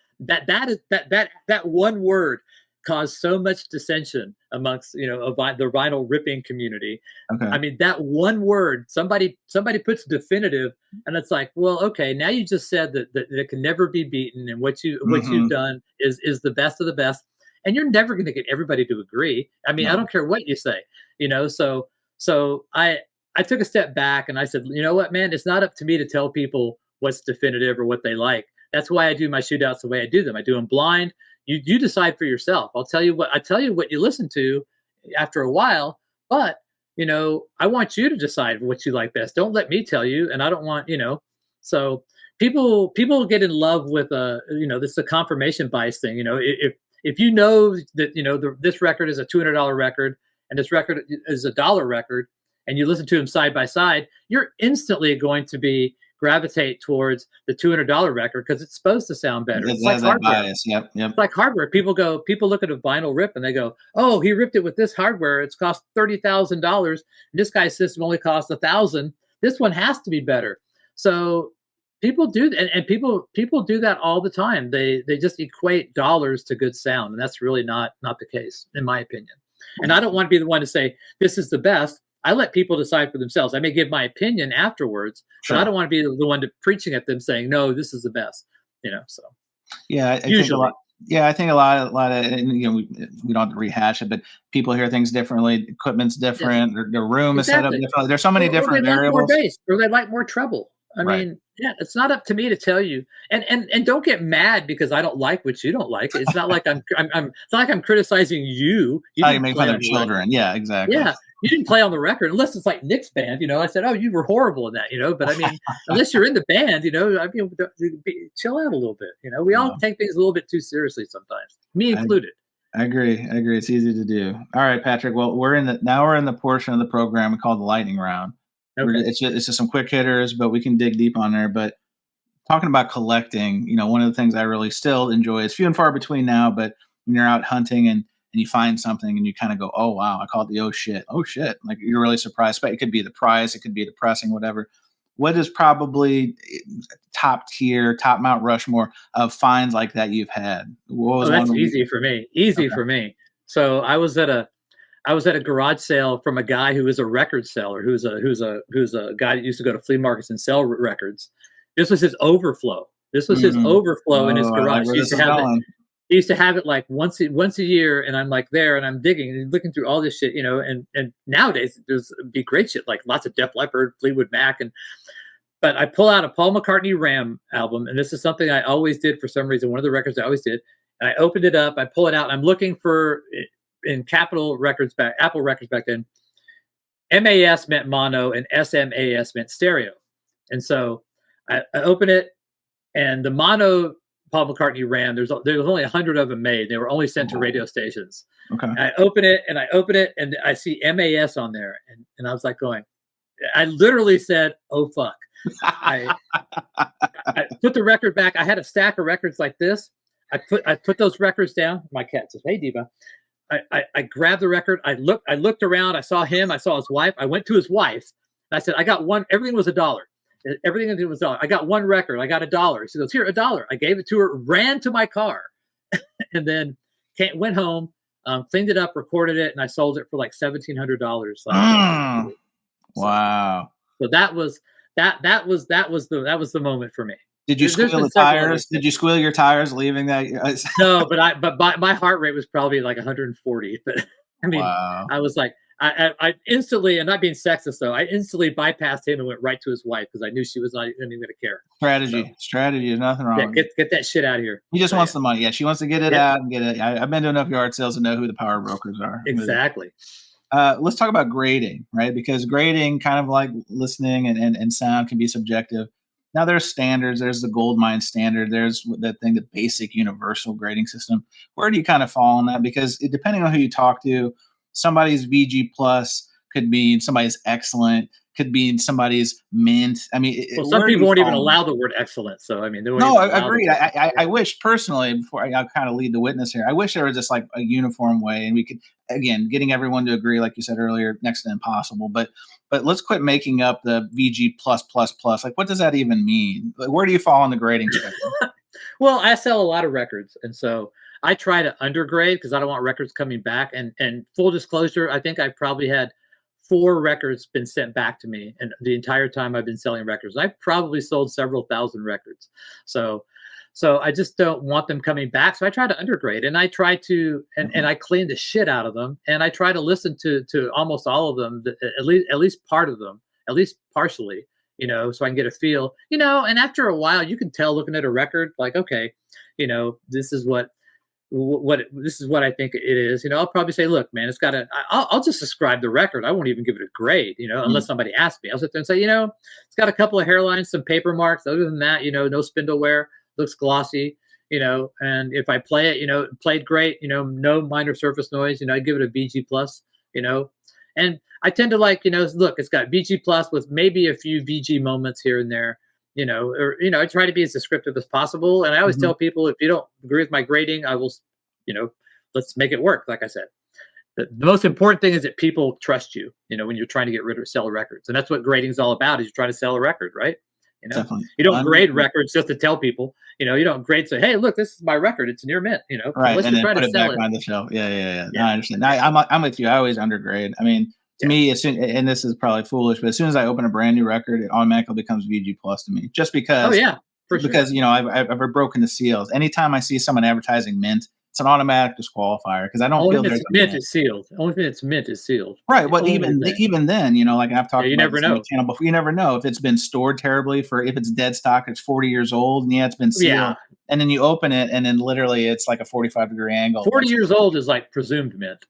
one word caused so much dissension amongst, you know, the vinyl ripping community. Okay. I mean, that one word, somebody puts definitive, and it's like, well, okay, now you just said that it can never be beaten, and what you've done is the best of the best, and you're never going to get everybody to agree. I mean, no. I don't care what you say, you know. So I took a step back and I said, you know what, man, it's not up to me to tell people what's definitive or what they like. That's why I do my shootouts the way I do them. I do them blind. You decide for yourself. I tell you what you listen to after a while, but you know, I want you to decide what you like best. Don't let me tell you, and I don't want, you know. So people get in love with you know, this is a confirmation bias thing. You know, if you know that, you know, this record is a $200 record and this record is a $1 record, and you listen to them side by side, you're instantly going to gravitate towards the $200 record because it's supposed to sound better. It's like hardware. Bias. Yep. It's like hardware. People look at a vinyl rip and they go, "Oh, he ripped it with this hardware. It's cost $30,000. And this guy's system only cost $1,000. This one has to be better." So people do, and people do that all the time. They just equate dollars to good sound, and that's really not the case, in my opinion. And I don't want to be the one to say this is the best. I let people decide for themselves. I may give my opinion afterwards, sure. But I don't want to be the one preaching at them saying, "No, this is the best." You know, so yeah, I think a lot. Yeah, I think a lot of, and, you know, we don't have to rehash it, but people hear things differently. Equipment's different. Yes. Their room is set up differently. There's so many different variables. Like more bass, or they like more treble. I mean, yeah, it's not up to me to tell you. And don't get mad because I don't like what you don't like. It's not like it's not like I'm criticizing you. You make fun of children. Yeah, exactly. Yeah. You didn't play on the record unless it's like Nick's band, you know. I said, "Oh, you were horrible in that," you know. But I mean, unless you're in the band, you know, I mean, chill out a little bit. You know, we all take things a little bit too seriously sometimes, me included. I agree. It's easy to do. All right, Patrick. Well, we're in the portion of the program we call the lightning round. Okay. It's just some quick hitters, but we can dig deep on there. But talking about collecting, you know, one of the things I really still enjoy is few and far between now, but when you're out hunting and you find something and you kind of go, "Oh, wow," I call it the oh shit. Like you're really surprised. But it could be the price, it could be depressing, whatever. What is probably top tier, top Mount Rushmore of finds like that you've had? That's easy for me. For me. So I was at a garage sale from a guy who is a record seller, who's a guy that used to go to flea markets and sell records. This was his overflow. His overflow in his garage. He used to have it like once a year, and I'm like there, and I'm digging and looking through all this shit, you know. And nowadays there's be great shit like lots of Def Leppard, Fleetwood Mac, and but I pull out a Paul McCartney Ram album, and this is something I always did for some reason. One of the records I always did, and I opened it up. I pull it out. And I'm looking for in Apple Records back then. MAS meant mono, and SMAS meant stereo, and so I open it, and the mono Paul McCartney Ram. There's only 100 of them made. They were only sent to radio stations. Okay. And I open it, and I see MAS on there, and I was like going. I literally said, "Oh fuck." I put the record back. I had a stack of records like this. I put those records down. My cat says, "Hey, Diva." I grabbed the record. I looked around. I saw him. I saw his wife. I went to his wife. And I said, "I got one." Everything was $1. Everything was $1. I got one record. I got $1. She goes, "Here, $1." I gave it to her. Ran to my car, and then went home. Cleaned it up, recorded it, and I sold it for like $1,700. Wow. So that was the moment for me. Did you squeal the tires? Did you squeal your tires leaving that? No, but my heart rate was probably like 140. But I mean, wow. I was like, I instantly, and not being sexist though, I instantly bypassed him and went right to his wife because I knew she was not even going to care. Strategy. There's nothing wrong. Yeah, get that shit out of here. He just wants the money. Yeah, she wants to get it out and get it. I've been to enough yard sales to know who the power brokers are. Exactly. Let's talk about grading, right? Because grading, kind of like listening and sound, can be subjective. Now there's standards. There's the gold mine standard. There's that thing, the basic universal grading system. Where do you kind of fall on that? Because depending on who you talk to, somebody's VG plus could mean somebody's excellent, could mean somebody's mint. I mean, some people won't even allow the word excellent. So I mean, I agree. I wish personally, before I kind of lead the witness here, I wish there was just like a uniform way, and we could, again, getting everyone to agree, like you said earlier, next to impossible. But let's quit making up the VG plus. Like, what does that even mean? Like, where do you fall on the grading spectrum? Well, I sell a lot of records, and so I try to undergrade because I don't want records coming back. And full disclosure, I think I probably had 4 records been sent back to me, and the entire time I've been selling records. I've probably sold several thousand records. So I just don't want them coming back. So I try to undergrade, and I try to, and I clean the shit out of them, and I try to listen to almost all of them, at least part of them, at least partially, so I can get a feel, and after a while you can tell looking at a record, like, okay, this is what I think it is. I'll probably say, look, man, it's got I'll just describe the record. I won't even give it a grade, unless somebody asks me. I'll sit there and say, it's got a couple of hairlines, some paper marks. Other than that, no spindle wear, looks glossy, and if I play it, it played great, no minor surface noise, I give it a VG plus, and I tend to like, look, it's got VG plus with maybe a few VG moments here and there. I try to be as descriptive as possible. And I always tell people, if you don't agree with my grading, I will, let's make it work. Like I said, the most important thing is that people trust you, when you're trying to sell records. And that's what grading is all about, is you're trying to sell a record, right? You don't grade records just to tell people, you don't grade, say, hey, look, this is my record. It's near mint, Right. And then put it back on the shelf. Yeah. No, I understand. I'm with you. I always undergrade. I mean, to me, and this is probably foolish, but as soon as I open a brand new record, it automatically becomes VG plus to me. Just because, because I've broken the seals. Anytime I see someone advertising mint, it's an automatic disqualifier because I don't feel there's mint is sealed. Only thing that's mint is sealed. Right. Well, even then, like I've talked about never know. Channel before, you never know if it's been stored terribly if it's dead stock, it's 40 years old, and it's been sealed. Yeah. And then you open it, and then literally it's like a 45-degree angle. 40 years old is like presumed mint.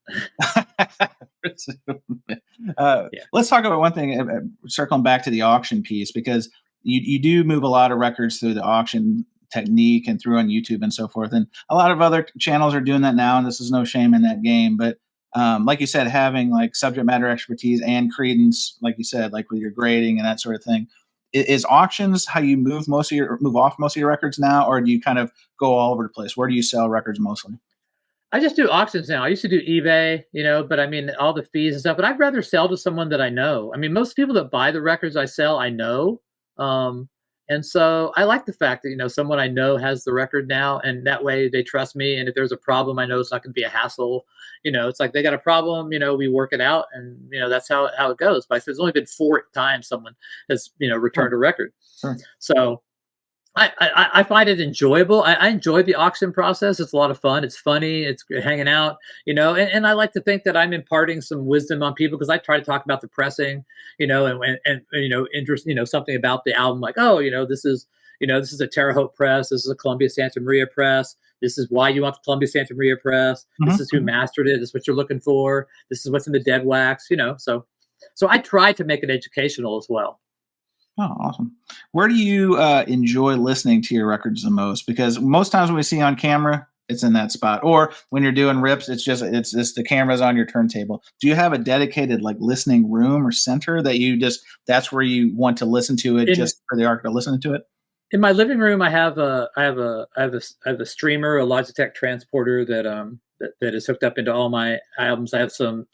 Let's talk about one thing, circling back to the auction piece, because you do move a lot of records through the auction technique and through on YouTube and so forth. And a lot of other channels are doing that now, and this is no shame in that game. But like you said, having like subject matter expertise and credence, like you said, like with your grading and that sort of thing, is auctions how you move off most of your records now, or do you kind of go all over the place? Where do you sell records mostly? I just do auctions now. I used to do eBay, but I mean, all the fees and stuff, but I'd rather sell to someone that I know. I mean, most people that buy the records I sell, I know. And so I like the fact that, someone I know has the record now, and that way they trust me. And if there's a problem, I know it's not going to be a hassle. It's like they got a problem, we work it out, and, that's how it goes. But I said, there's only been 4 times someone has, returned a record. Sure. So I find it enjoyable. I enjoy the auction process. It's a lot of fun. It's funny. It's hanging out, and I like to think that I'm imparting some wisdom on people because I try to talk about the pressing, and interest, something about the album, like, oh, this is a Terre Haute press. This is a Columbia Santa Maria press. This is why you want the Columbia Santa Maria press. This is who mastered it. This is what you're looking for. This is what's in the dead wax, So I try to make it educational as well. Oh, awesome. Where do you enjoy listening to your records the most? Because most times when we see on camera, it's in that spot. Or when you're doing rips, it's just the camera's on your turntable. Do you have a dedicated like listening room or center that that's where you want to listen to it, just for the artist to listen to it? In my living room, I have a streamer, a Logitech transporter that is hooked up into all my albums. I have some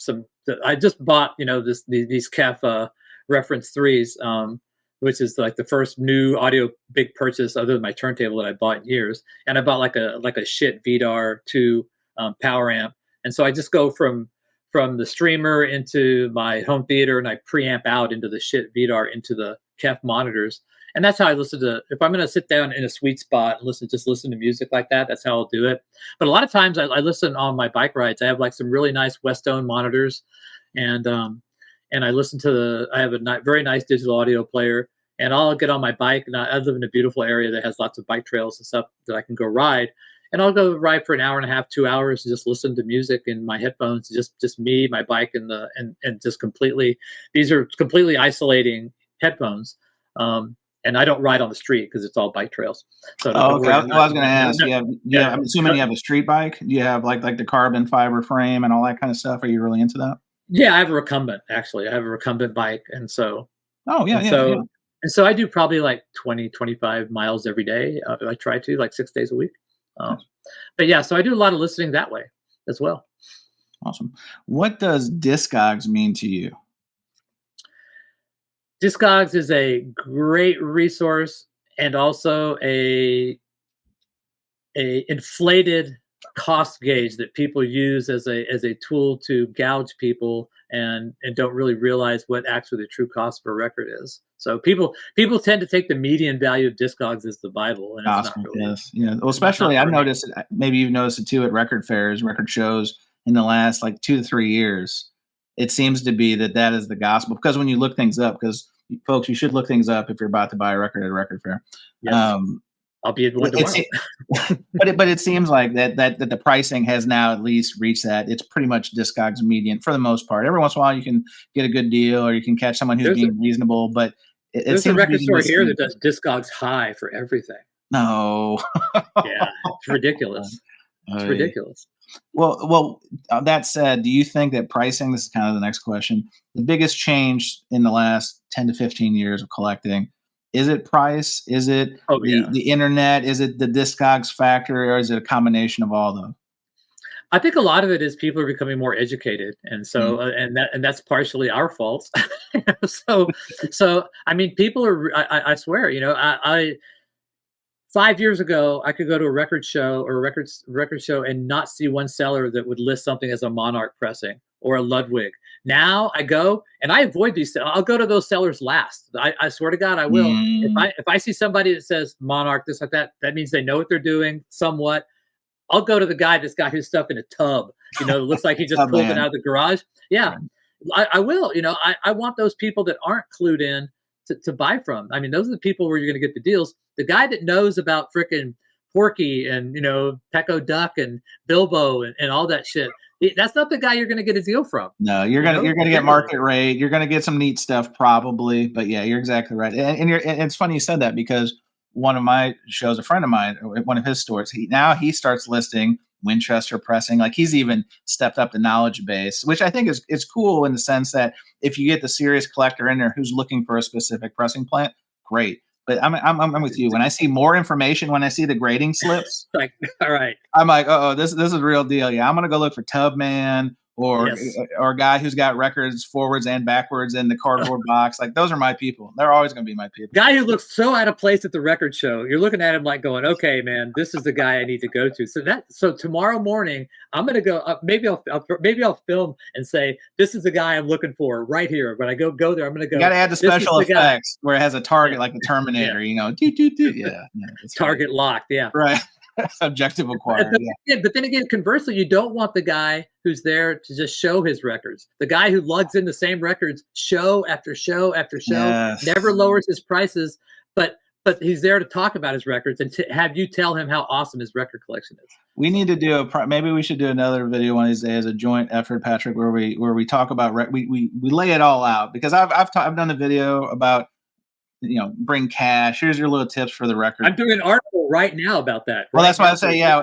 I just bought these KEF reference 3s, which is like the first new audio big purchase other than my turntable that I bought in years. And I bought like a shit VDAR 2 power amp, and so I just go from the streamer into my home theater, and I preamp out into the shit VDAR into the KEF monitors. And that's how I listen to, if I'm going to sit down in a sweet spot and listen to music like that, that's how I'll do it. But a lot of times I listen on my bike rides. I have like some really nice Westone monitors, and I listen to I have a very nice digital audio player, and I'll get on my bike, and I live in a beautiful area that has lots of bike trails and stuff that I can go ride. And I'll go ride for an hour and a half, 2 hours, and just listen to music in my headphones, just me, my bike, and just completely, these are completely isolating headphones. And I don't ride on the street because it's all bike trails. So okay. I was going to ask. I'm assuming you have a street bike. Do you have like the carbon fiber frame and all that kind of stuff? Are you really into that? Yeah, I have a recumbent. Actually, I have a recumbent bike, and so. Oh yeah, And so I do probably like 20, 25 miles every day. I try to, like 6 days a week. But yeah, so I do a lot of listening that way as well. Awesome. What does Discogs mean to you? Discogs is a great resource and also a inflated cost gauge that people use as a tool to gouge people and don't really realize what actually the true cost of a record is. So people tend to take the median value of Discogs as the Bible, and it's not really. Yes, yeah. Well, especially I've noticed it. Maybe you've noticed it too at record fairs, record shows in the last like 2 to 3 years. It seems to be that is the gospel, because when you look things up, because folks, you should look things up if you're about to buy a record at a record fair. Yes. I'll be at one tomorrow. but it seems like that the pricing has now at least reached that. It's pretty much Discogs median for the most part. Every once in a while you can get a good deal or you can catch someone who's being reasonable, but there's a record store here that does Discogs high for everything. No. Yeah, it's ridiculous. It's ridiculous. Well, that said, do you think that pricing, this is kind of the next question, the biggest change in the last 10 to 15 years of collecting, is it price? Is it the internet? Is it the Discogs factor, or is it a combination of all of them? I think a lot of it is people are becoming more educated, and so and that's partially our fault. so I mean, people are. I swear, I 5 years ago, I could go to a record show or a record show and not see one seller that would list something as a Monarch pressing or a Ludwig. Now I go and I avoid these. I'll go to those sellers last. I swear to God, I will. If I see somebody that says Monarch, this like that, that means they know what they're doing somewhat. I'll go to the guy that's got his stuff in a tub. It looks like he just pulled it out of the garage. Yeah, I will. I want those people that aren't clued in to buy from. I mean, those are the people where you're going to get the deals. The guy that knows about frickin' Porky and Pecco Duck and Bilbo and all that shit, that's not the guy you're going to get a deal from. No, you're gonna get market rate. You're gonna get some neat stuff probably, but yeah, you're exactly right. And it's funny you said that, because one of my shows, a friend of mine, one of his stores, he starts listing Winchester pressing. Like, he's even stepped up the knowledge base, which I think is cool in the sense that if you get the serious collector in there who's looking for a specific pressing plant, great. But I'm with you. When I see more information, when I see the grading slips, like, all right, I'm like, oh, this is a real deal. Yeah, I'm gonna go look for Tubman or Yes. or a guy who's got records forwards and backwards in the cardboard box. Like those are my people. They're always going to be my people. Guy who looks so out of place at the record show. You're looking at him like going, okay, man, this is the guy I need to go to. So tomorrow morning, I'm going to go. Maybe I'll film and say, this is the guy I'm looking for right here. When I go there, I'm going to go. You got to add the special effects where it has a target like the Terminator. Yeah. Target locked. Yeah. Right. Objective acquired. But then again, conversely, you don't want the guy who's there to just show his records. The guy who lugs in the same records show after show after show, never lowers his prices, but he's there to talk about his records and to have you tell him how awesome his record collection is. We need to do maybe we should do another video one of these days, a joint effort, Patrick, where we talk about we lay it all out, because I've done a video about, bring cash. Here's your little tips for the record. I'm doing an article right now about that. Well, that's why I say, yeah.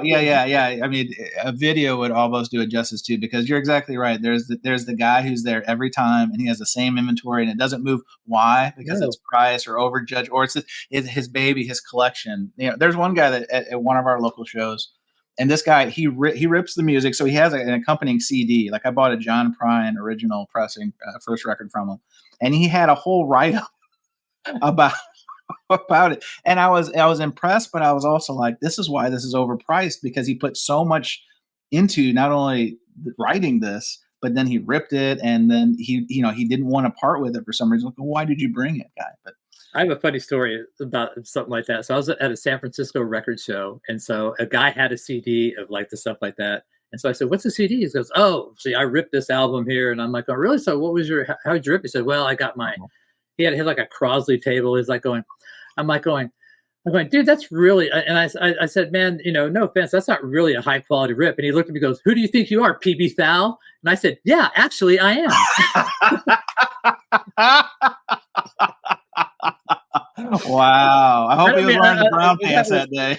I mean, a video would almost do it justice too, because you're exactly right. There's the guy who's there every time and he has the same inventory and it doesn't move. Why? Because it's price or overjudged, or it's his baby, his collection. There's one guy that at one of our local shows, and this guy, he rips the music. So he has an accompanying CD. Like I bought a John Prine original pressing, first record from him, and he had a whole write-up about it, and I was impressed, but I was also like, this is why this is overpriced, because he put so much into not only writing this, but then he ripped it, and then he didn't want to part with it for some reason. Like, why did you bring it, guy? But I have a funny story about something like that. So I was at a San Francisco record show, and so a guy had a CD of like the stuff like that. And so I said, what's the CD? He goes, oh, see, I ripped this album here. And I'm like, oh, really? So what was how did you rip? He said, well, I got he had like a Crosley table. He's like going, I'm going, dude, that's really, and I said, man, no offense, that's not really a high quality rip. And he looked at me and goes, who do you think you are, pbthal? And I said, yeah, actually I am. Wow. I hope he was wearing the brown pants that day.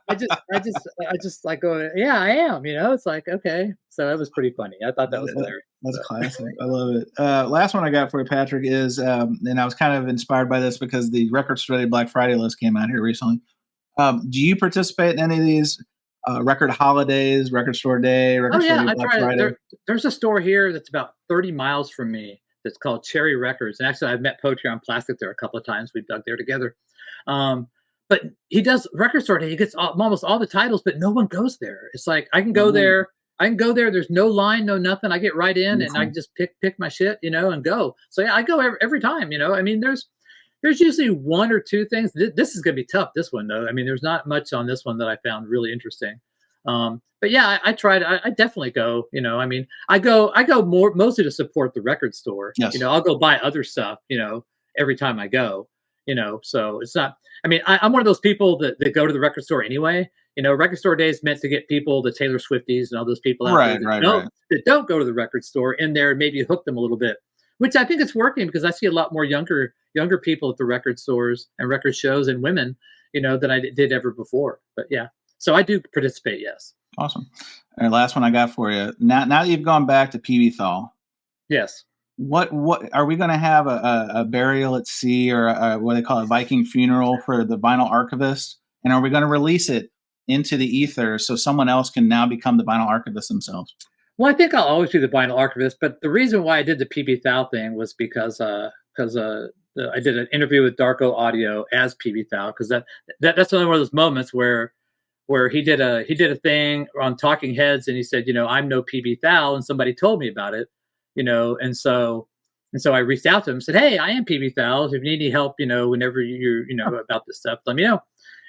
I just like go, yeah, I am, it's like, okay. So that was pretty funny. I thought that was hilarious. That's classic. I love it. Last one I got for you, Patrick, is, and I was kind of inspired by this because the Record Store Day Black Friday list came out here recently. Do you participate in any of these record holidays, Record Store Day, Record Store Day Black Friday? There's a store here that's about 30 miles from me that's called Cherry Records. And actually, I've met Poetry on Plastic there a couple of times. We've dug there together. But he does Record Store Day. He gets almost all the titles, but no one goes there. It's like, I can go there. There's no line, no nothing. I get right in and I can just pick my shit, and go. So yeah, I go every time, I mean, there's usually one or two things. This is going to be tough, this one, though. I mean, there's not much on this one that I found really interesting. But yeah, I tried. I definitely go, I mean, I go mostly to support the record store. Yes. I'll go buy other stuff, every time I go, so it's not, I mean, I'm one of those people that go to the record store anyway. Record Store Day is meant to get people, the Taylor Swifties and all those people out there that don't go to the record store in there and maybe hook them a little bit, which I think it's working, because I see a lot more younger people at the record stores and record shows, and women, than I did ever before. But yeah, so I do participate. Yes. Awesome. All right, last one I got for you. Now that you've gone back to pbthal. Yes. What are we going to have a burial at sea, or what they call a Viking funeral for the Vinyl Archivist? And are we going to release it into the ether so someone else can now become the Vinyl Archivist themselves? Well, I think I'll always be the Vinyl Archivist, but the reason why I did the pbthal thing was because I did an interview with Darko Audio as pbthal, because that's another one of those moments where he did a thing on Talking Heads, and he said, I'm no pbthal, and somebody told me about it, and so I reached out to him and said, hey, I am pbthal. If you need any help, whenever you're about this stuff, let me know.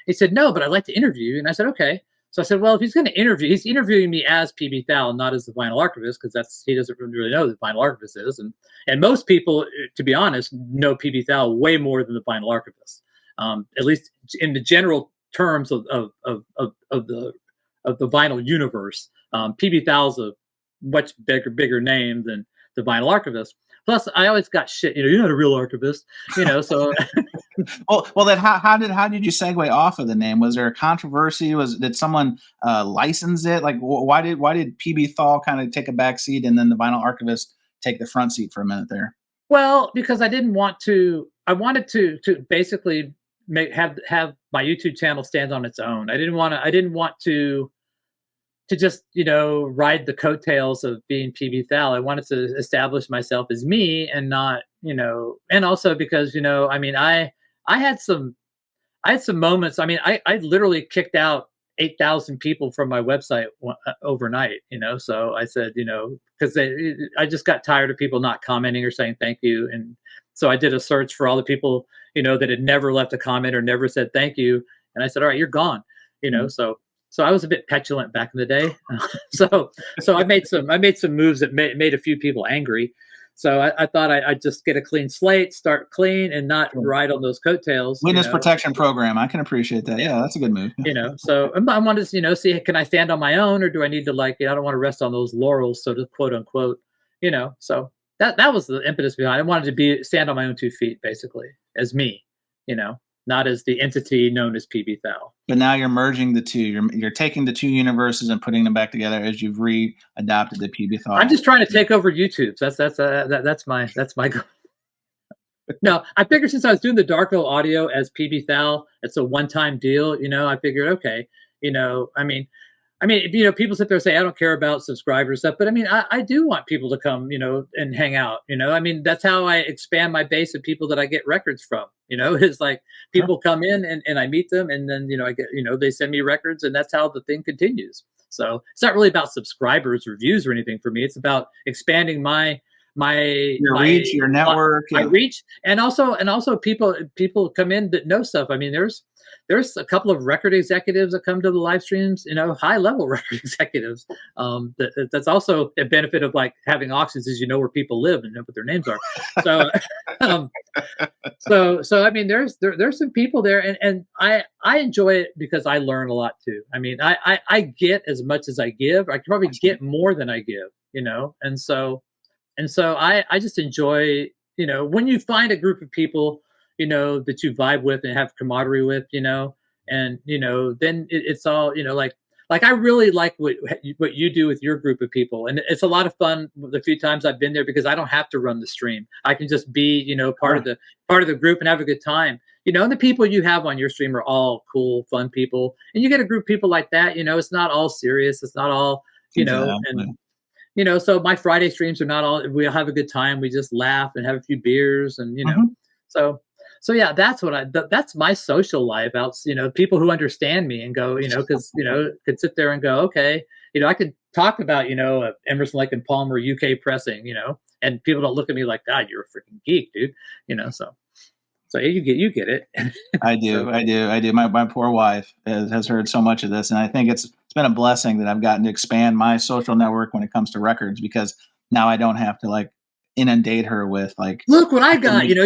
He said, no, but I'd like to interview you. And I said, okay. So I said, well, if he's going to interview, he's interviewing me as pbthal, not as the Vinyl Archivist, because he doesn't really know who the Vinyl Archivist is. And most people, to be honest, know pbthal way more than the Vinyl Archivist, at least in the general terms of the vinyl universe. pbthal's a much bigger name than the Vinyl Archivist. Plus, I always got shit. You're not a real archivist, so. well, then how did you segue off of the name? Was there a controversy? Did someone license it? Like, why did pbthal kind of take a back seat, and then the Vinyl Archivist take the front seat for a minute there? Well, because I didn't want to. I wanted to basically have my YouTube channel stand on its own. I didn't want to just, ride the coattails of being pbthal. I wanted to establish myself as me and not, and also because, I had some moments. I mean, I literally kicked out 8,000 people from my website overnight, so I said, because I just got tired of people not commenting or saying thank you. And so I did a search for all the people, that had never left a comment or never said thank you. And I said, all right, you're gone, so I was a bit petulant back in the day. so I made some moves that made a few people angry. So I thought I'd just get a clean slate, start clean, and not ride on those coattails. Witness protection program. I can appreciate that. Yeah, that's a good move. So I wanted to, see, can I stand on my own, or do I need to I don't want to rest on those laurels, so to quote unquote, So that was the impetus behind it. I wanted to stand on my own 2 feet, basically, as me, not as the entity known as pbthal. But now you're merging the two. You're taking the two universes and putting them back together as you've adopted the pbthal. I'm just trying to take over YouTube. That's my goal. No, I figured since I was doing the Darko audio as pbthal, it's a one-time deal. I figured, okay, people sit there and say, I don't care about subscribers stuff, but I do want people to come, and hang out, that's how I expand my base of people that I get records from, it's like people come in and I meet them, and then, I get, they send me records, and that's how the thing continues. So it's not really about subscribers or views or anything for me. It's about expanding my reach, your network, my reach, and also people come in that know stuff. There's a couple of record executives that come to the live streams, high level record executives. That's also a benefit of like having auctions, is where people live and know what their names are. So there's some people there, and I enjoy it because I learn a lot too. I get as much as I give. I can probably get more than I give, and so I just enjoy, when you find a group of people, that you vibe with and have camaraderie with, and, then it's all, like I really like what you do with your group of people. And it's a lot of fun the few times I've been there, because I don't have to run the stream. I can just be, part of the group and have a good time. And the people you have on your stream are all cool, fun people. And you get a group of people like that, it's not all serious. It's not all, and, so my Friday streams are not all, we'll have a good time. We just laugh and have a few beers and, So yeah, that's that's my social life out, people who understand me and go, because, could sit there and go, okay, I could talk about, Emerson, Lake and Palmer, UK pressing, and people don't look at me like, God, you're a freaking geek, dude. So you get it. I do. My poor wife has heard so much of this, and I think it's been a blessing that I've gotten to expand my social network when it comes to records, because now I don't have to inundate her with look what I got, you do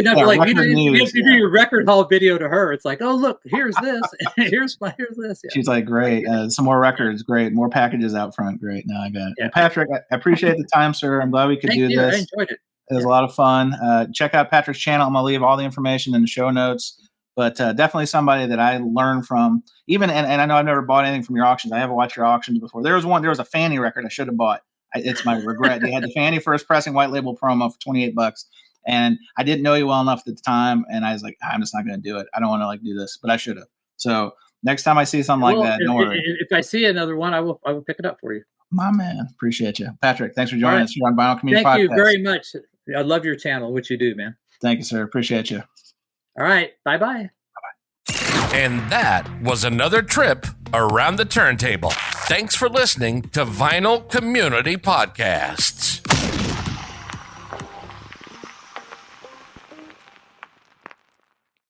your record haul video to her. It's like, oh look, here's this, here's this. Yeah. She's like, great, some more records, great, more packages out front, great. Now I got it. Yeah. Patrick, I appreciate the time, sir. I'm glad we could do this. I enjoyed it. It was a lot of fun. Check out Patrick's channel. I'm gonna leave all the information in the show notes. But definitely somebody that I learned from. Even and I know I've never bought anything from your auctions. I haven't watched your auctions before. There was a Fanny record I should have bought. It's my regret. They had the Fanny first pressing white label promo for $28, and I didn't know you well enough at the time, and I was like, I'm just not going to do it. I don't want to do this, but I should have. So next time I see something like that, don't worry. If I see another one, I will pick it up for you. My man, appreciate you, Patrick. Thanks for joining us here on Vinyl Community Podcast. Thank you very much. I love your channel, what you do, man. Thank you, sir. Appreciate you. All right, bye. And that was another trip around the turntable. Thanks for listening to Vinyl Community Podcasts.